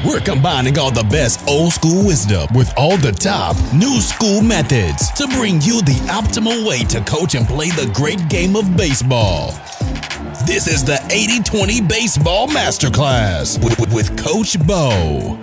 We're combining all the best old school wisdom with all the top new school methods to bring you the optimal way to coach and play the great game of baseball. This is the 80-20 Baseball Masterclass with Coach Bo.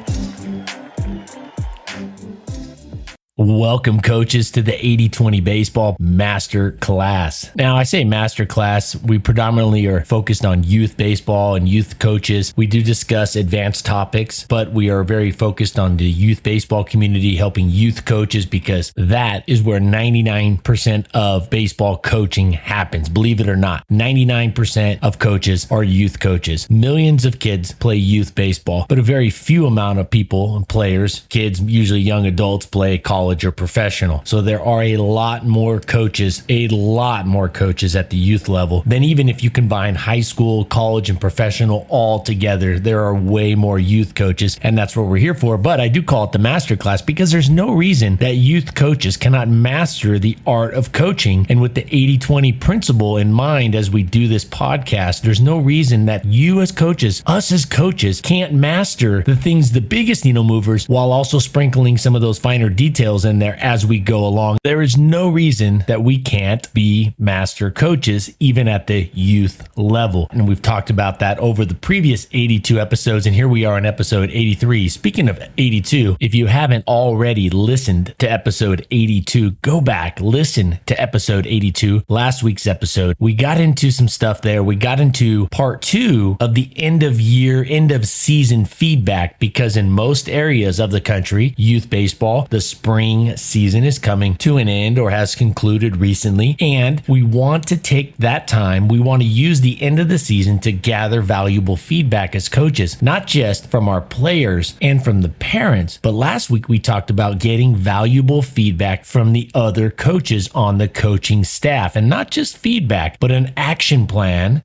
Welcome, coaches, to the 80-20 Baseball Master Class. Now, I say Master Class, we predominantly are focused on youth baseball and youth coaches. We do discuss advanced topics, but we are very focused on the youth baseball community, helping youth coaches, because that is where 99% of baseball coaching happens. Believe it or not, 99% of coaches are youth coaches. Millions of kids play youth baseball, but a very few amount of people and players, kids, usually young adults, play college or professional. So there are a lot more coaches at the youth level than even if you combine high school, college, and professional all together. There are way more youth coaches, and that's what we're here for. But I do call it the master class because there's no reason that youth coaches cannot master the art of coaching. And with the 80-20 principle in mind as we do this podcast, there's no reason that you as coaches, us as coaches, can't master the things, the biggest needle movers, while also sprinkling some of those finer details in there as we go along. There is no reason that we can't be master coaches, even at the youth level. And we've talked about that over the previous 82 episodes. And here we are on episode 83. Speaking of 82, if you haven't already listened to episode 82, go back, listen to episode 82, last week's episode. We got into some stuff there. We got into part 2 of the end of year, end of season feedback, because in most areas of the country, youth baseball, the spring season is coming to an end or has concluded recently, and we want to take that time. We want to use the end of the season to gather valuable feedback as coaches, not just from our players and from the parents, but last week we talked about getting valuable feedback from the other coaches on the coaching staff, and not just feedback, but an action plan,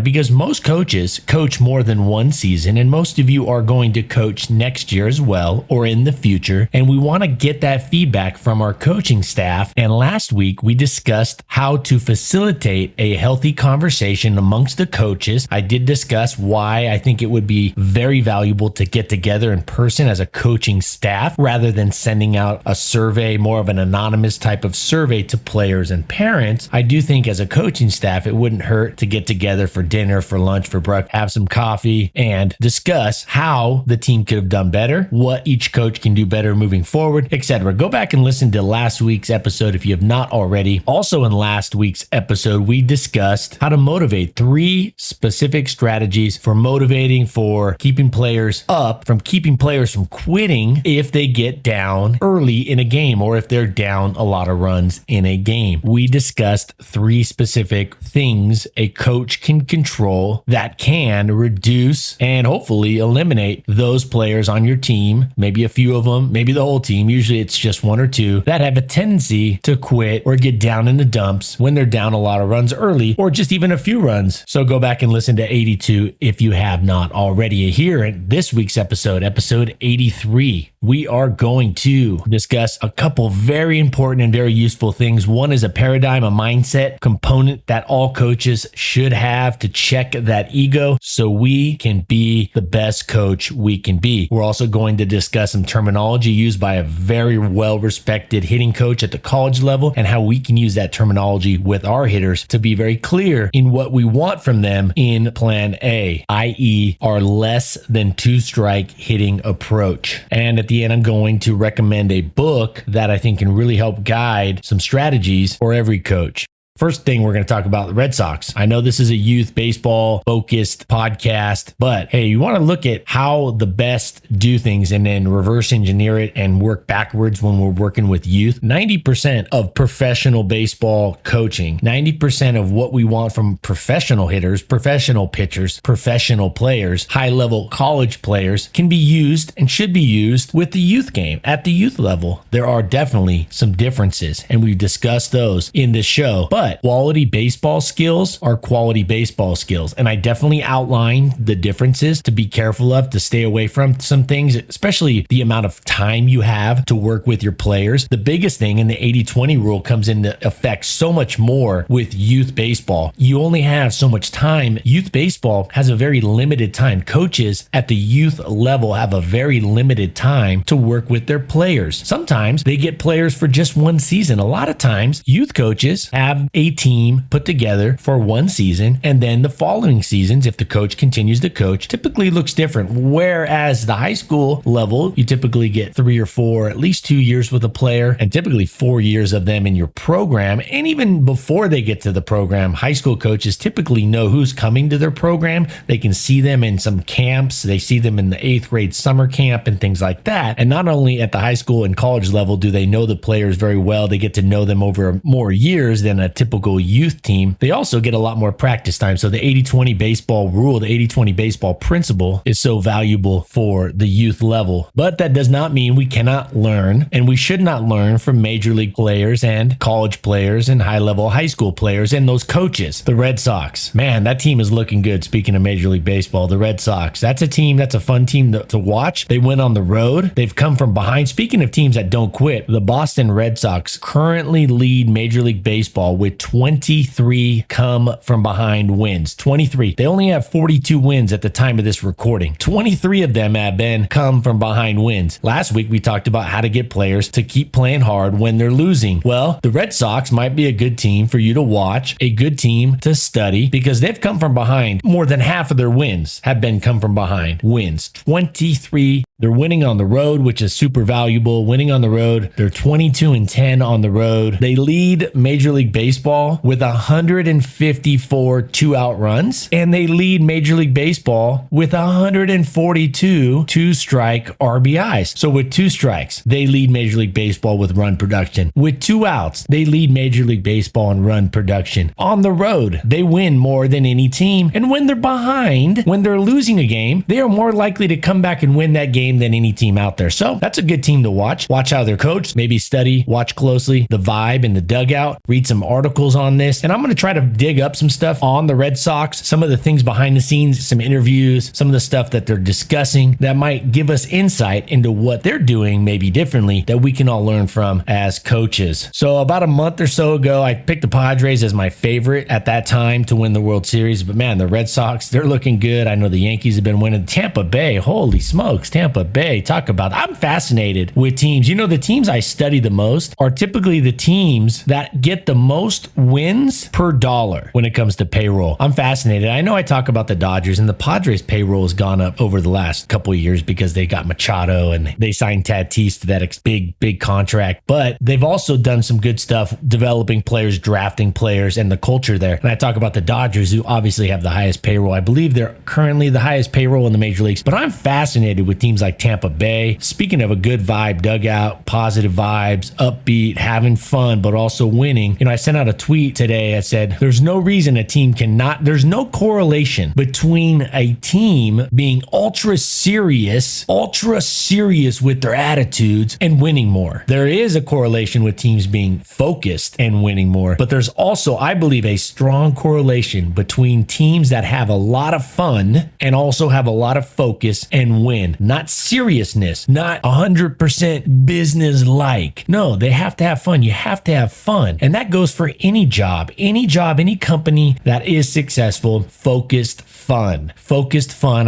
because most coaches coach more than one season, and most of you are going to coach next year as well or in the future, and we want to get that feedback from our coaching staff. And last week we discussed how to facilitate a healthy conversation amongst the coaches. I did discuss why I think it would be very valuable to get together in person as a coaching staff rather than sending out a survey, more of an anonymous type of survey to players and parents. I do think as a coaching staff it wouldn't hurt to get together for dinner, for lunch, for breakfast, have some coffee, and discuss how the team could have done better, what each coach can do better moving forward, etc. Go back and listen to last week's episode if you have not already. Also in last week's episode, we discussed how to motivate 3 specific strategies for motivating, for keeping players up, from keeping players from quitting if they get down early in a game or if they're down a lot of runs in a game. We discussed 3 specific things a coach can control that can reduce and hopefully eliminate those players on your team, maybe a few of them, maybe the whole team. Usually it's just 1 or 2 that have a tendency to quit or get down in the dumps when they're down a lot of runs early or just even a few runs. So go back and listen to 82 if you have not already. Here in this week's episode 83, we are going to discuss a couple very important and very useful things. One is a paradigm, a mindset component that all coaches should have to check that ego so we can be the best coach we can be. We're also going to discuss some terminology used by a very well-respected hitting coach at the college level and how we can use that terminology with our hitters to be very clear in what we want from them in plan A, i.e. our less than 2-strike hitting approach. And at the end, I'm going to recommend a book that I think can really help guide some strategies for every coach. First thing, we're going to talk about the Red Sox. I know this is a youth baseball focused podcast, but hey, you want to look at how the best do things and then reverse engineer it and work backwards when we're working with youth. 90% of professional baseball coaching, 90% of what we want from professional hitters, professional pitchers, professional players, high-level college players can be used and should be used with the youth game at the youth level. There are definitely some differences, and we've discussed those in this show. But But quality baseball skills are quality baseball skills. And I definitely outline the differences to be careful of, to stay away from some things, especially the amount of time you have to work with your players. The biggest thing in the 80-20 rule comes into effect so much more with youth baseball. You only have so much time. Youth baseball has a very limited time. Coaches at the youth level have a very limited time to work with their players. Sometimes they get players for just one season. A lot of times, youth coaches have a team put together for one season, and then the following seasons, if the coach continues to coach, typically looks different. Whereas the high school level, you typically get 3 or 4, at least 2 years with a player, and typically 4 years of them in your program. And even before they get to the program, high school coaches typically know who's coming to their program. They can see them in some camps. They see them in the 8th grade summer camp and things like that. And not only at the high school and college level do they know the players very well, they get to know them over more years than a typical youth team. They also get a lot more practice time. So the 80-20 baseball rule, the 80-20 baseball principle is so valuable for the youth level. But that does not mean we cannot learn, and we should not learn from major league players and college players and high-level high school players and those coaches. The Red Sox, man, that team is looking good. Speaking of Major League Baseball, the Red Sox, that's a team, that's a fun team to watch. They went on the road. They've come from behind. Speaking of teams that don't quit, the Boston Red Sox currently lead Major League Baseball with 23 come from behind wins. 23. They only have 42 wins at the time of this recording. 23 of them have been come from behind wins. Last week, we talked about how to get players to keep playing hard when they're losing. Well, the Red Sox might be a good team for you to watch, a good team to study, because they've come from behind. More than half of their wins have been come from behind wins. 23. They're winning on the road, which is super valuable. Winning on the road. They're 22-10 on the road. They lead Major League Baseball with 154 two-out runs, and they lead Major League Baseball with 142 two-strike RBIs. So with 2 strikes, they lead Major League Baseball with run production. With 2 outs, they lead Major League Baseball in run production. On the road, they win more than any team. And when they're behind, when they're losing a game, they are more likely to come back and win that game than any team out there. So that's a good team to watch. Watch how they're coached, maybe study, watch closely the vibe in the dugout, read some articles on this. And I'm going to try to dig up some stuff on the Red Sox, some of the things behind the scenes, some interviews, some of the stuff that they're discussing that might give us insight into what they're doing maybe differently that we can all learn from as coaches. So about a month or so ago, I picked the Padres as my favorite at that time to win the World Series. But man, the Red Sox, they're looking good. I know the Yankees have been winning. Tampa Bay, holy smokes, Tampa Bay, talk about, I'm fascinated with teams. You know, the teams I study the most are typically the teams that get the most wins per dollar when it comes to payroll. I'm fascinated. I know I talk about the Dodgers, and the Padres payroll has gone up over the last couple of years because they got Machado and they signed Tatis to that big contract. But they've also done some good stuff developing players, drafting players, and the culture there. And I talk about the Dodgers, who obviously have the highest payroll. I believe they're currently the highest payroll in the major leagues. But I'm fascinated with teams like Tampa Bay. Speaking of a good vibe, dugout, positive vibes, upbeat, having fun, but also winning. You know, I sent out a tweet today. I said, there's no reason a team cannot, there's no correlation between a team being ultra serious with their attitudes and winning more. There is a correlation with teams being focused and winning more, but there's also, I believe, a strong correlation between teams that have a lot of fun and also have a lot of focus and win. Not seriousness, not 100% business-like. No, they have to have fun. You have to have fun. And that goes for any job, any company that is successful. Focused fun.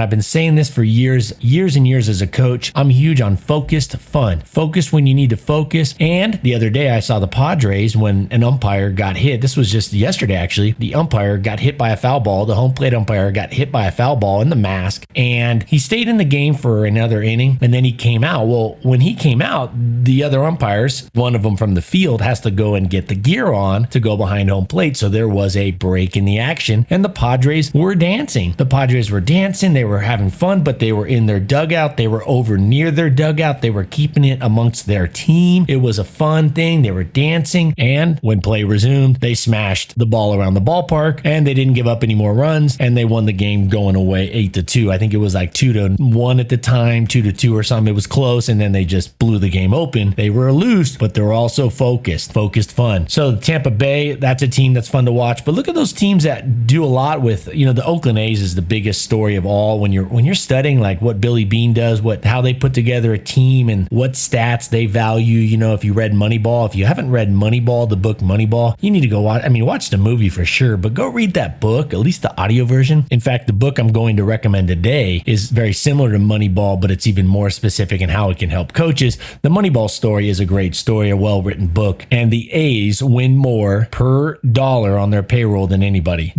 I've been saying this for years and years as a coach. I'm huge on focused fun. Focus when you need to focus. And the other day I saw the Padres when an umpire got hit. This was just yesterday, actually. The umpire got hit by a foul ball. The home plate umpire got hit by a foul ball in the mask, and he stayed in the game for another inning, and then he came out. Well, when he came out, the other umpires, one of them from the field, has to go and get the gear on to go behind home plate. So there was a break in the action, and the Padres were dancing. They were having fun, but they were in their dugout. They were over near their dugout. They were keeping it amongst their team. It was a fun thing. They were dancing, and when play resumed, they smashed the ball around the ballpark, and they didn't give up any more runs, and they won the game going away 8-2. I think it was like 2-1 at the time, 2-2 or something. It was close, and then they just blew the game open. They were loose, but they were also focused fun. So Tampa Bay Bay, that's a team that's fun to watch. But look at those teams that do a lot with, the Oakland A's is the biggest story of all. When you're studying like what Billy Beane does, how they put together a team and what stats they value. If you read Moneyball, if you haven't read Moneyball, the book Moneyball, you need to go watch. Watch the movie for sure, but go read that book, at least the audio version. In fact, the book I'm going to recommend today is very similar to Moneyball, but it's even more specific in how it can help coaches. The Moneyball story is a great story, a well-written book, and the A's win more per dollar on their payroll than anybody.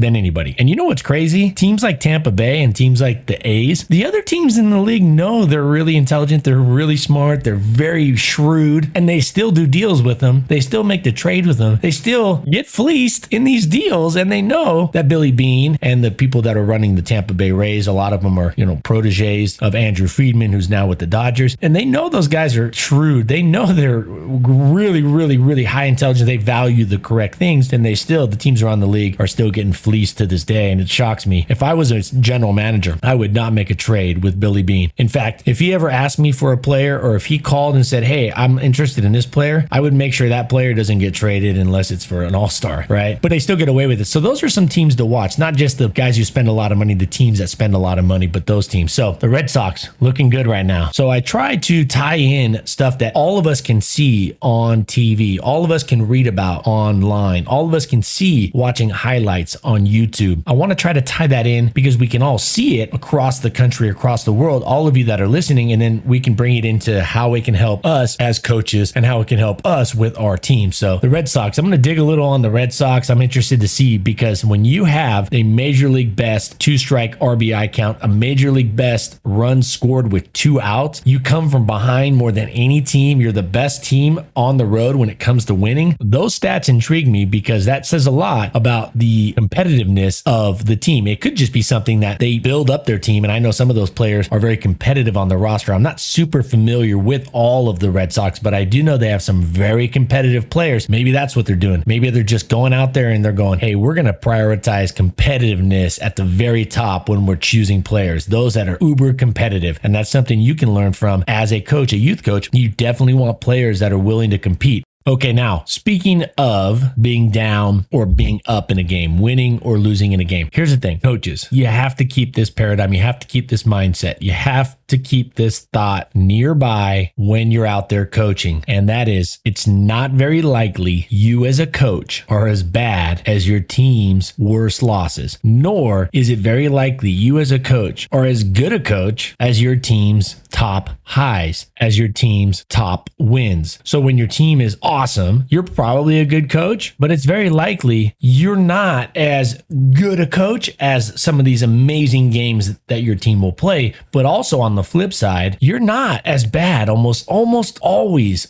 And you know what's crazy? Teams like Tampa Bay and teams like the A's, the other teams in the league know they're really intelligent, they're really smart, they're very shrewd, and they still do deals with them. They still make the trade with them. They still get fleeced in these deals, and they know that Billy Beane and the people that are running the Tampa Bay Rays, a lot of them are, proteges of Andrew Friedman, who's now with the Dodgers, and they know those guys are shrewd. They know they're really, really, really high intelligence. They value the correct things, and the teams around the league are still getting fleeced to this day, and it shocks me. If I was a general manager, I would not make a trade with Billy Beane. In fact, if he ever asked me for a player, or if he called and said, hey, I'm interested in this player, I would make sure that player doesn't get traded unless it's for an all-star, right? But they still get away with it. So those are some teams to watch, not just the guys who spend a lot of money, the teams that spend a lot of money, but those teams. So the Red Sox looking good right now. So I try to tie in stuff that all of us can see on TV, all of us can read about online, all of us can see watching highlights on YouTube. I want to try to tie that in because we can all see it across the country, across the world, all of you that are listening, and then we can bring it into how it can help us as coaches and how it can help us with our team. So the Red Sox, I'm going to dig a little on the Red Sox. I'm interested to see, because when you have a major league best 2-strike RBI count, a major league best runs scored with 2 outs, you come from behind more than any team. You're the best team on the road when it comes to winning. Those stats intrigue me because that says a lot about the competitiveness of the team. It could just be something that they build up their team, and I know some of those players are very competitive on the roster. I'm not super familiar with all of the Red Sox, but I do know they have some very competitive players. Maybe that's what they're doing. Maybe they're just going out there and they're going, hey, we're going to prioritize competitiveness at the very top when we're choosing players, those that are uber competitive. And that's something you can learn from as a coach, a youth coach. You definitely want players that are willing to compete. Okay, now, speaking of being down or being up in a game, winning or losing in a game, here's the thing, coaches, you have to keep this paradigm, you have to keep this mindset, you have to keep this thought nearby when you're out there coaching. And that is, it's not very likely you as a coach are as bad as your team's worst losses, nor is it very likely you as a coach are as good a coach as your team's top highs, as your team's top wins. So when your team is awesome, you're probably a good coach, but it's very likely you're not as good a coach as some of these amazing games that your team will play. But also on the flip side, you're not as bad. Almost always,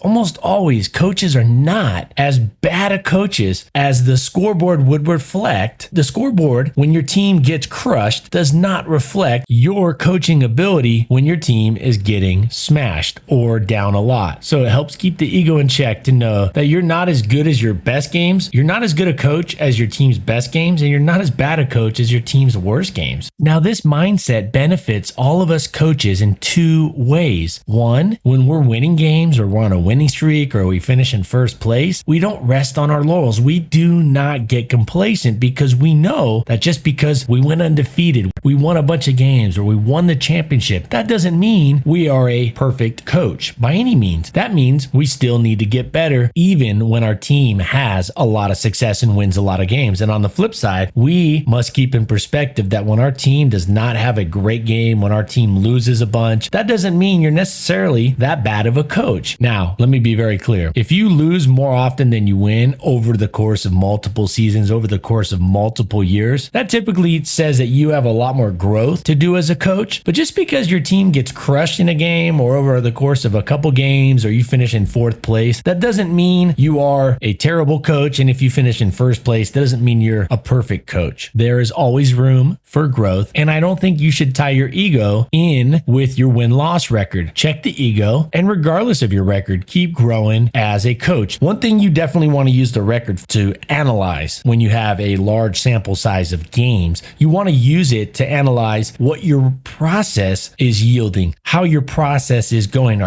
coaches are not as bad a coaches as the scoreboard would reflect. The scoreboard, when your team gets crushed, does not reflect your coaching ability when your team is getting smashed or down a lot. So it helps keep the ego in check to know that you're not as good as your best games, you're not as good a coach as your team's best games, and you're not as bad a coach as your team's worst games. Now, this mindset benefits all of us coaches in 2 ways. One, when we're winning games or we're on a winning streak or we finish in first place, we don't rest on our laurels. We do not get complacent because we know that just because we went undefeated, we won a bunch of games, or we won the championship, that doesn't mean we are a perfect coach by any means. That means we still need to get better even when our team has a lot of success and wins a lot of games. And on the flip side, we must keep in perspective that when our team does not have a great game, when our team loses a bunch, that doesn't mean you're necessarily that bad of a coach. Now, let me be very clear. If you lose more often than you win over the course of multiple seasons, over the course of multiple years, that typically says that you have a lot more growth to do as a coach. But just because your team gets crushed in a game or over the course of a couple games, or you finish in 4th place, that doesn't mean you are a terrible coach. And if you finish in 1st place, that doesn't mean you're a perfect coach. There is always room for growth. And I don't think you should tie your ego in with with your win-loss record. Check the ego, and regardless of your record, keep growing as a coach. One thing you definitely want to use the record to analyze when you have a large sample size of games. You want to use it to analyze what your process is yielding, how your process is going.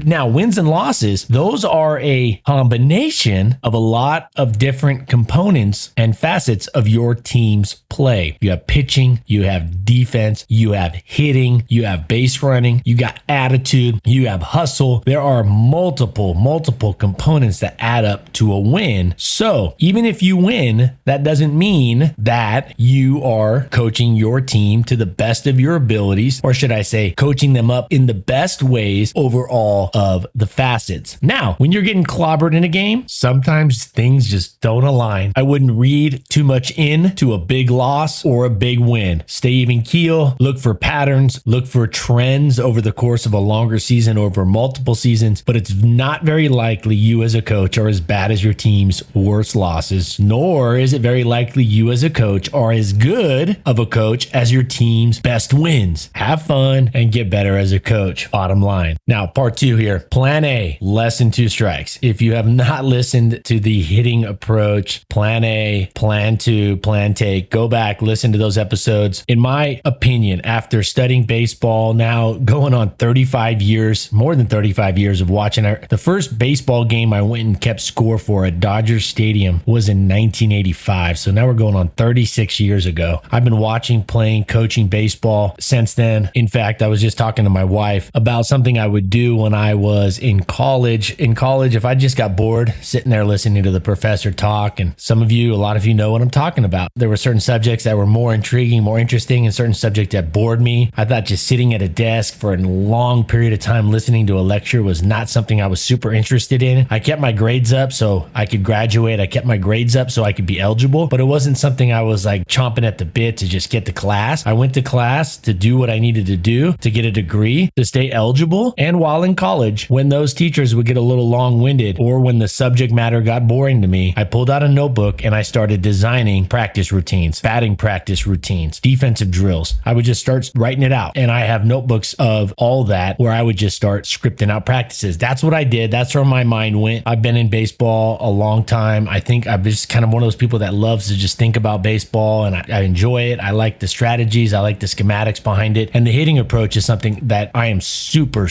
Now, wins and losses, those are a combination of a lot of different components and facets of your team's play. You have pitching, you have defense, you have hitting, you have base running, you got attitude, you have hustle. There are multiple components that add up to a win. So even if you win, that doesn't mean that you are coaching your team to the best of your abilities, or should I say, coaching them up in the best ways over all of the facets. Now, when you're getting clobbered in a game, sometimes things just don't align. I wouldn't read too much into a big loss or a big win. Stay even keel, look for patterns, look for trends over the course of a longer season, over multiple seasons, but it's not very likely you as a coach are as bad as your team's worst losses, nor is it very likely you as a coach are as good of a coach as your team's best wins. Have fun and get better as a coach. Bottom line. Now, part 2 here. Plan A, less than 2 strikes. If you have not listened to the hitting approach, plan A, plan 2, plan take, go back, listen to those episodes. In my opinion, after studying baseball, now going on 35 years, more than 35 years of watching, the first baseball game I went and kept score for at Dodger Stadium was in 1985. So now we're going on 36 years ago. I've been watching, playing, coaching baseball since then. In fact, I was just talking to my wife about something I would do when I was in college. In college, if I just got bored sitting there listening to the professor talk, and a lot of you know what I'm talking about. There were certain subjects that were more intriguing, more interesting, and certain subjects that bored me. I thought just sitting at a desk for a long period of time listening to a lecture was not something I was super interested in. I kept my grades up so I could graduate. I kept my grades up so I could be eligible, but it wasn't something I was like chomping at the bit to just get to class. I went to class to do what I needed to do to get a degree, to stay eligible. And while in college, when those teachers would get a little long-winded or when the subject matter got boring to me, I pulled out a notebook and I started designing practice routines, batting practice routines, defensive drills. I would just start writing it out. And I have notebooks of all that where I would just start scripting out practices. That's what I did. That's where my mind went. I've been in baseball a long time. I think I'm just kind of one of those people that loves to just think about baseball, and I enjoy it. I like the strategies. I like the schematics behind it. And the hitting approach is something that I am super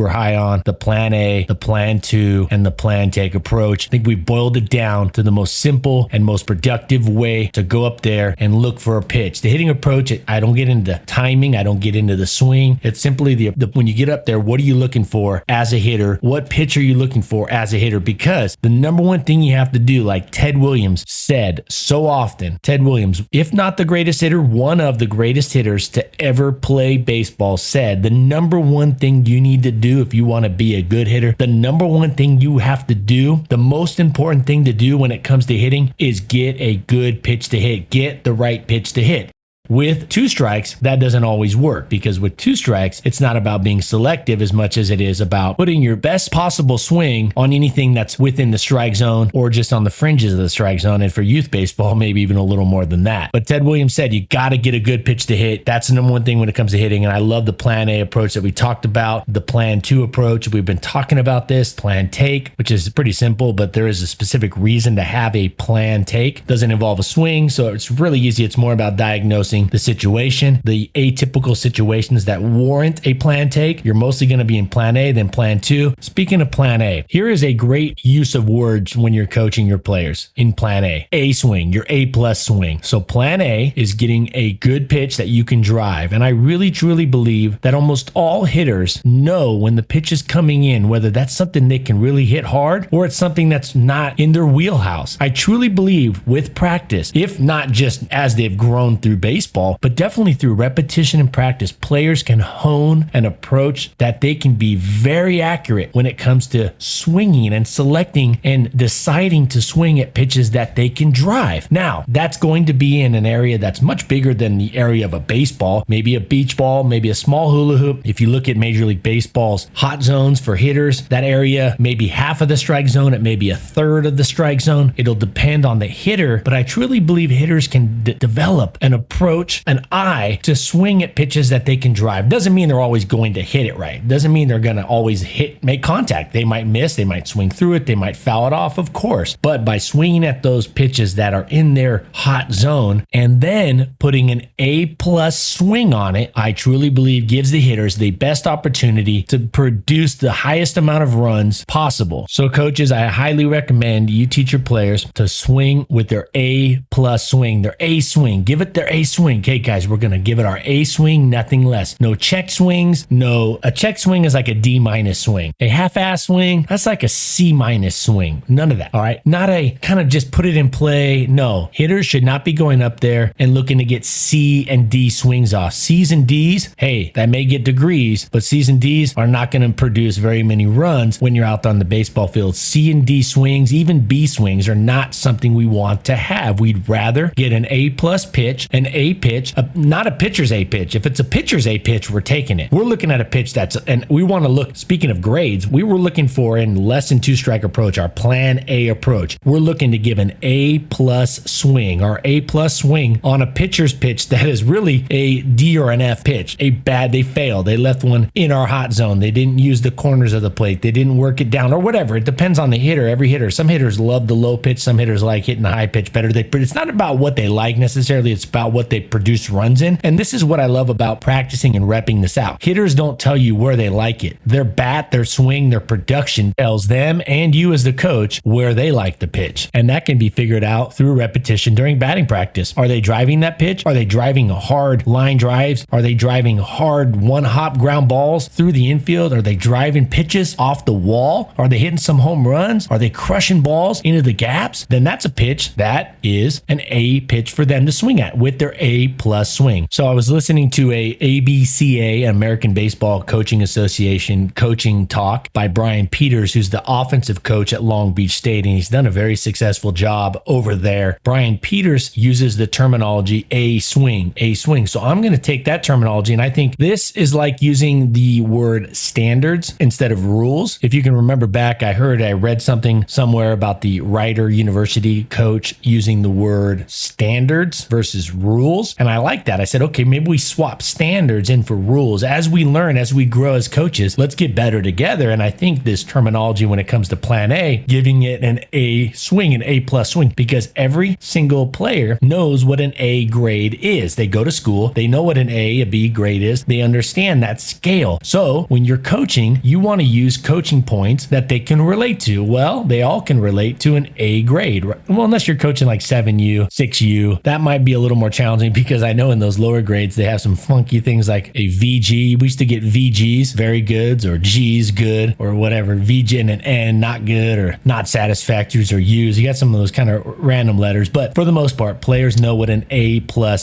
high on. The plan A, the plan 2, and the plan take approach. I think we boiled it down to the most simple and most productive way to go up there and look for a pitch. The hitting approach, I don't get into timing. I don't get into the swing. It's simply when you get up there, what are you looking for as a hitter? What pitch are you looking for as a hitter? Because the number one thing you have to do, like Ted Williams said so often, Ted Williams, if not the greatest hitter, one of the greatest hitters to ever play baseball, said the number one thing you need to do if you want to be a good hitter, the number one thing you have to do, the most important thing to do when it comes to hitting is get a good pitch to hit. Get the right pitch to hit. With 2 strikes, that doesn't always work, because with 2 strikes, it's not about being selective as much as it is about putting your best possible swing on anything that's within the strike zone or just on the fringes of the strike zone. And for youth baseball, maybe even a little more than that. But Ted Williams said you got to get a good pitch to hit. That's the number one thing when it comes to hitting. And I love the plan A approach that we talked about, the plan 2 approach. We've been talking about this, plan take, which is pretty simple, but there is a specific reason to have a plan take. Doesn't involve a swing, so it's really easy. It's more about diagnosing the situation, the atypical situations that warrant a plan take. You're mostly going to be in plan A, then plan 2. Speaking of plan A, here is a great use of words when you're coaching your players in plan A. A swing, your A plus swing. So plan A is getting a good pitch that you can drive. And I really, truly believe that almost all hitters know when the pitch is coming in, whether that's something they can really hit hard or it's something that's not in their wheelhouse. I truly believe with practice, if not just as they've grown through baseball, but definitely through repetition and practice, players can hone an approach that they can be very accurate when it comes to swinging and selecting and deciding to swing at pitches that they can drive. Now, that's going to be in an area that's much bigger than the area of a baseball, maybe a beach ball, maybe a small hula hoop. If you look at Major League Baseball's hot zones for hitters, that area may be half of the strike zone, it may be a third of the strike zone. It'll depend on the hitter, but I truly believe hitters can develop an approach approach, an eye to swing at pitches that they can drive. Doesn't mean they're always going to hit it right. Doesn't mean they're going to always make contact. They might miss, they might swing through it, they might foul it off, of course. But by swinging at those pitches that are in their hot zone and then putting an A+ swing on it, I truly believe gives the hitters the best opportunity to produce the highest amount of runs possible. So coaches, I highly recommend you teach your players to swing with their A+ swing, their A swing. Give it their A swing. Okay, guys, we're going to give it our A swing, nothing less. No check swings. No, a check swing is like a D- swing. A half-ass swing, that's like a C- swing. None of that. All right. Not a kind of just put it in play. No, hitters should not be going up there and looking to get C and D swings off. C's and D's, hey, that may get degrees, but C's and D's are not going to produce very many runs when you're out on the baseball field. C and D swings, even B swings, are not something we want to have. We'd rather get an A+ pitch, an A pitch, not a pitcher's A pitch. If it's a pitcher's A pitch, we're taking it. We're looking at a pitch and we want to look, speaking of grades, we were looking for in less than 2 strike approach, our plan A approach. We're looking to give an A+ swing, our A+ swing on a pitcher's pitch that is really a D or an F pitch. They failed. They left one in our hot zone. They didn't use the corners of the plate. They didn't work it down or whatever. It depends on the hitter. Every hitter. Some hitters love the low pitch. Some hitters like hitting the high pitch better. But it's not about what they like necessarily. It's about what they produce runs in. And this is what I love about practicing and repping this out. Hitters don't tell you where they like it. Their bat, their swing, their production tells them and you as the coach where they like the pitch. And that can be figured out through repetition during batting practice. Are they driving that pitch? Are they driving hard line drives? Are they driving hard one-hop ground balls through the infield? Are they driving pitches off the wall? Are they hitting some home runs? Are they crushing balls into the gaps? Then that's a pitch that is an A pitch for them to swing at with their A+ swing. So I was listening to a ABCA, American Baseball Coaching Association coaching talk by Brian Peters, who's the offensive coach at Long Beach State, and he's done a very successful job over there. Brian Peters uses the terminology A swing, A swing. So I'm going to take that terminology, and I think this is like using the word standards instead of rules. If you can remember back, I read something somewhere about the Rider University coach using the word standards versus rules. And I like that. I said, okay, maybe we swap standards in for rules. As we learn, as we grow as coaches, let's get better together. And I think this terminology when it comes to plan A, giving it an A swing, an A+ swing, because every single player knows what an A grade is. They go to school, they know what an A, a B grade is. They understand that scale. So when you're coaching, you want to use coaching points that they can relate to. Well, they all can relate to an A grade. Well, unless you're coaching like 7U, 6U, that might be a little more challenging because I know in those lower grades, they have some funky things like a VG. We used to get VGs, very goods, or G's good, or whatever. VG and an N, not good, or not satisfactories, or U's. You got some of those kind of random letters. But for the most part, players know what an A+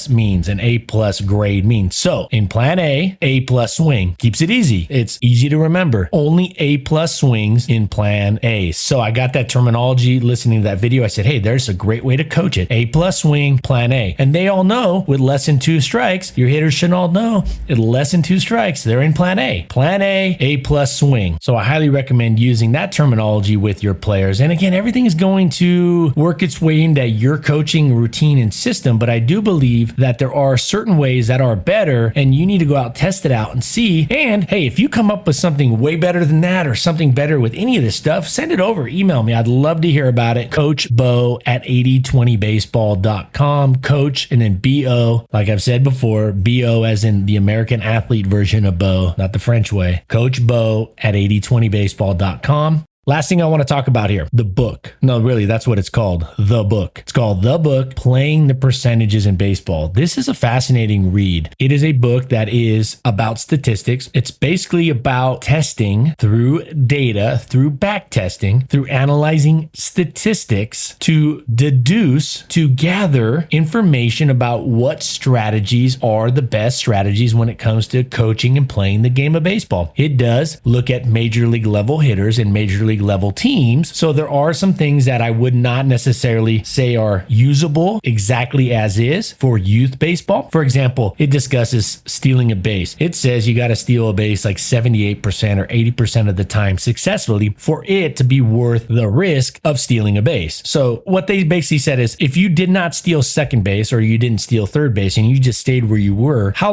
means, an A+ grade means. So in plan A, A+ swing keeps it easy. It's easy to remember. Only A+ swings in plan A. So I got that terminology listening to that video. I said, hey, there's a great way to coach it. A+ swing, plan A. And they all know with less than 2 strikes, your hitters should all know at less than 2 strikes, they're in plan A. Plan A, A+ swing. So I highly recommend using that terminology with your players. And again, everything is going to work its way into your coaching routine and system, but I do believe that there are certain ways that are better and you need to go out, test it out and see. And hey, if you come up with something way better than that or something better with any of this stuff, send it over, email me. I'd love to hear about it. Coach Bo at 8020baseball.com. Coach and then BO, like I've said before, BO as in the American athlete version of Bo, not the French way. Coach Bo at 8020baseball.com. Last thing I want to talk about here, the book. No, really, that's what it's called, the book. It's called The Book, Playing the Percentages in Baseball. This is a fascinating read. It is a book that is about statistics. It's basically about testing through data, through back testing, through analyzing statistics to deduce, to gather information about what strategies are the best strategies when it comes to coaching and playing the game of baseball. It does look at major league level hitters and major league league level teams. So there are some things that I would not necessarily say are usable exactly as is for youth baseball. For example, it discusses stealing a base. It says you got to steal a base like 78% or 80% of the time successfully for it to be worth the risk of stealing a base. So what they basically said is if you did not steal second base or you didn't steal third base and you just stayed where you were, how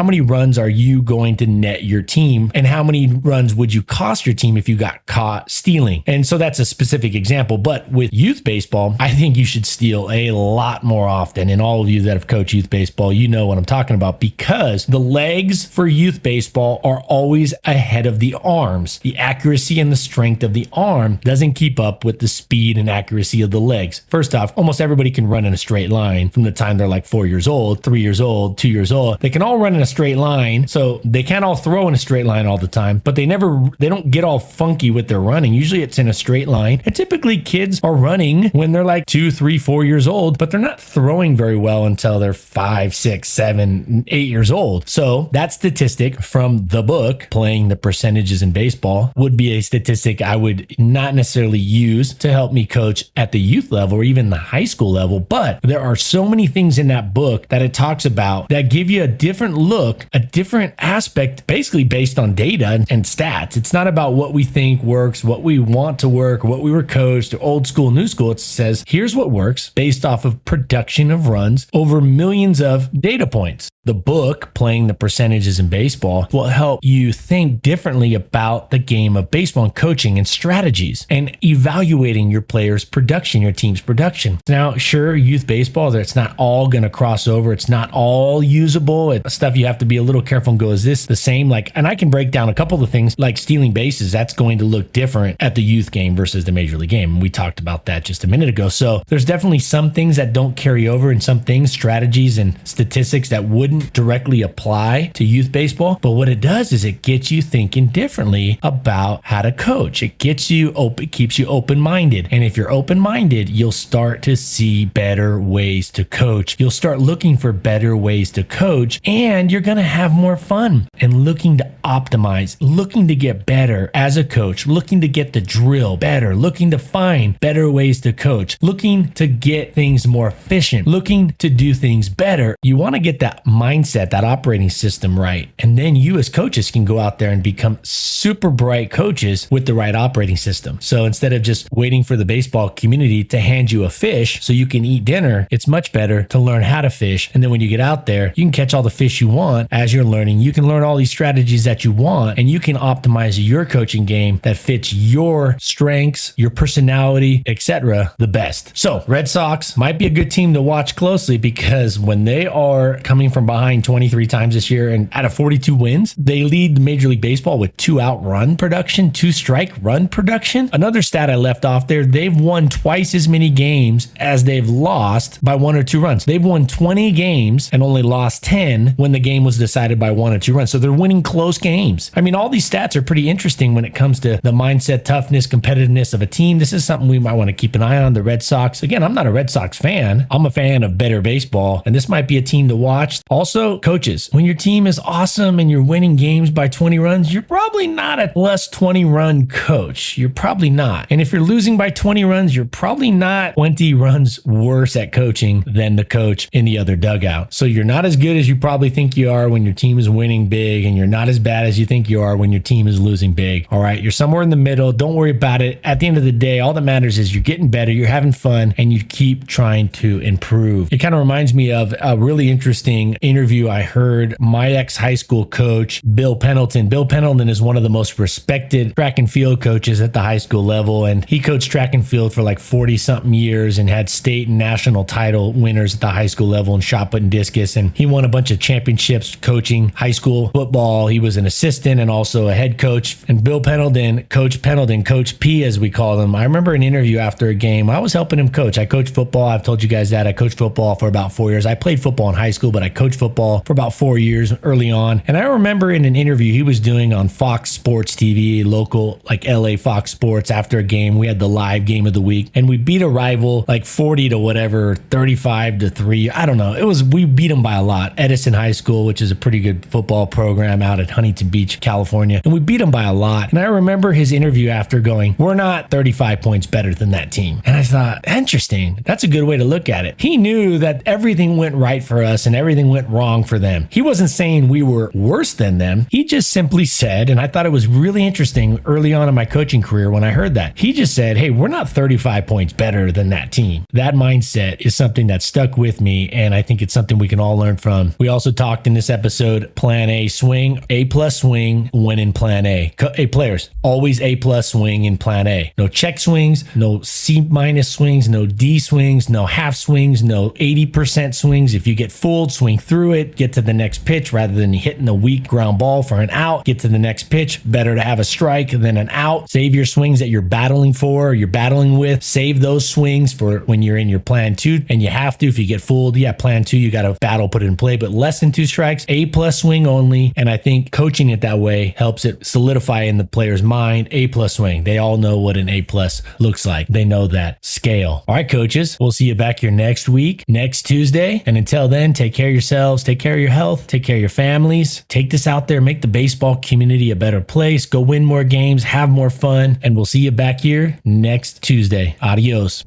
many runs are you going to net your team, and how many runs would you cost your team if you got caught stealing? And so that's a specific example. But with youth baseball, I think you should steal a lot more often. And all of you that have coached youth baseball, you know what I'm talking about, because the legs for youth baseball are always ahead of the arms. The accuracy and the strength of the arm doesn't keep up with the speed and accuracy of the legs. First off, almost everybody can run in a straight line from the time they're like 4 years old, 3 years old, 2 years old. They can all run in a straight line. So they can't all throw in a straight line all the time, but they don't get all funky with their running. Usually it's in a straight line. And typically kids are running when they're like 2, 3, 4 years old, but they're not throwing very well until they're 5, 6, 7, 8 years old. So that statistic from the book, Playing the Percentages in Baseball, would be a statistic I would not necessarily use to help me coach at the youth level or even the high school level. But there are so many things in that book that it talks about that give you a different look, a different aspect, basically based on data and stats. It's not about what we think works, what we want to work, what we were coached, or old school, new school. It says, here's what works based off of production of runs over millions of data points. The book, Playing the Percentages in Baseball, will help you think differently about the game of baseball and coaching and strategies and evaluating your players' production, your team's production. Now, sure, youth baseball, it's not all going to cross over. It's not all usable. It's stuff you have to be a little careful and go, is this the same? And I can break down a couple of things like stealing bases. That's going to look different at the youth game versus the major league game. We talked about that just a minute ago. So there's definitely some things that don't carry over and some things, strategies and statistics that wouldn't directly apply to youth baseball. But what it does is it gets you thinking differently about how to coach. It gets you open, keeps you open-minded. And if you're open-minded, you'll start to see better ways to coach. You'll start looking for better ways to coach, and you're going to have more fun and looking to optimize, looking to get better as a coach, looking to get the drill better, looking to find better ways to coach, looking to get things more efficient, looking to do things better. You want to get that mindset, that operating system right. And then you as coaches can go out there and become super bright coaches with the right operating system. So instead of just waiting for the baseball community to hand you a fish so you can eat dinner, it's much better to learn how to fish. And then when you get out there, you can catch all the fish you want as you're learning. You can learn all these strategies that you want, and you can optimize your coaching game that fits your strengths, your personality, etc. the best. So Red Sox might be a good team to watch closely, because when they are coming from behind 23 times this year and out of 42 wins, they lead Major League Baseball with 2-out run production, 2-strike run production. Another stat I left off there, they've won twice as many games as they've lost by 1 or 2 runs. They've won 20 games and only lost 10 when the game was decided by 1 or 2 runs. So they're winning close games. I mean, all these stats are pretty interesting when it comes to the mindset, toughness, competitiveness of a team. This is something we might want to keep an eye on. The Red Sox, again, I'm not a Red Sox fan. I'm a fan of better baseball, and this might be a team to watch. Also, coaches, when your team is awesome and you're winning games by 20 runs, you're probably not a plus 20 run coach. You're probably not. And if you're losing by 20 runs, you're probably not 20 runs worse at coaching than the coach in the other dugout. So you're not as good as you probably think you are when your team is winning big, and you're not as bad as you think you are when your team is losing big. All right. You're somewhere in the middle. Don't worry about it. At the end of the day, all that matters is you're getting better, you're having fun, and you keep trying to improve. It kind of reminds me of a really interesting interview I heard my ex-high school coach, Bill Pendleton. Bill Pendleton is one of the most respected track and field coaches at the high school level, and he coached track and field for like 40-something years and had state and national title winners at the high school level in shot put and discus, and he won a bunch of championships coaching high school football. He was an assistant and also a head coach. And Bill Pendleton, Coach P as we call him, I remember an interview after a game. I was helping him coach. I coached football. I've told you guys that. I coached football for about 4 years. I played football in high school, but I coached football for about 4 years early on. And I remember in an interview he was doing on Fox Sports TV, local, like LA Fox Sports, after a game, we had the live game of the week, and we beat a rival like 40 to whatever, 35-3. I don't know. We beat them by a lot. Edison High School, which is a pretty good football program out at Huntington Beach, California. And we beat them by a lot. And I remember his interview interview after going, we're not 35 points better than that team. And I thought, interesting. That's a good way to look at it. He knew that everything went right for us and everything went wrong for them. He wasn't saying we were worse than them. He just simply said, and I thought it was really interesting early on in my coaching career when I heard that. He just said, hey, we're not 35 points better than that team. That mindset is something that stuck with me, and I think it's something we can all learn from. We also talked in this episode, plan A swing, A plus swing when in plan A. Hey, players, always A plus swing in plan A. No check swings, no C minus swings, no D swings, no half swings, no 80% swings. If you get fooled, swing through it, get to the next pitch rather than hitting a weak ground ball for an out. Get to the next pitch. Better to have a strike than an out. Save your swings that you're battling for or you're battling with. Save those swings for when you're in your plan 2, and you have to. If you get fooled, plan 2, you got to battle, put it in play, but less than 2 strikes, A plus swing only. And I think coaching it that way helps it solidify in the player's mind. A plus swing. They all know what an A plus looks like. They know that scale. All right, coaches, we'll see you back here next week, next Tuesday. And until then, take care of yourselves, take care of your health, take care of your families. Take this out there, make the baseball community a better place. Go win more games, have more fun, and we'll see you back here next Tuesday. Adios.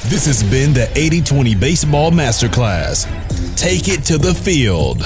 This has been the 80-20 Baseball Masterclass. Take it to the field.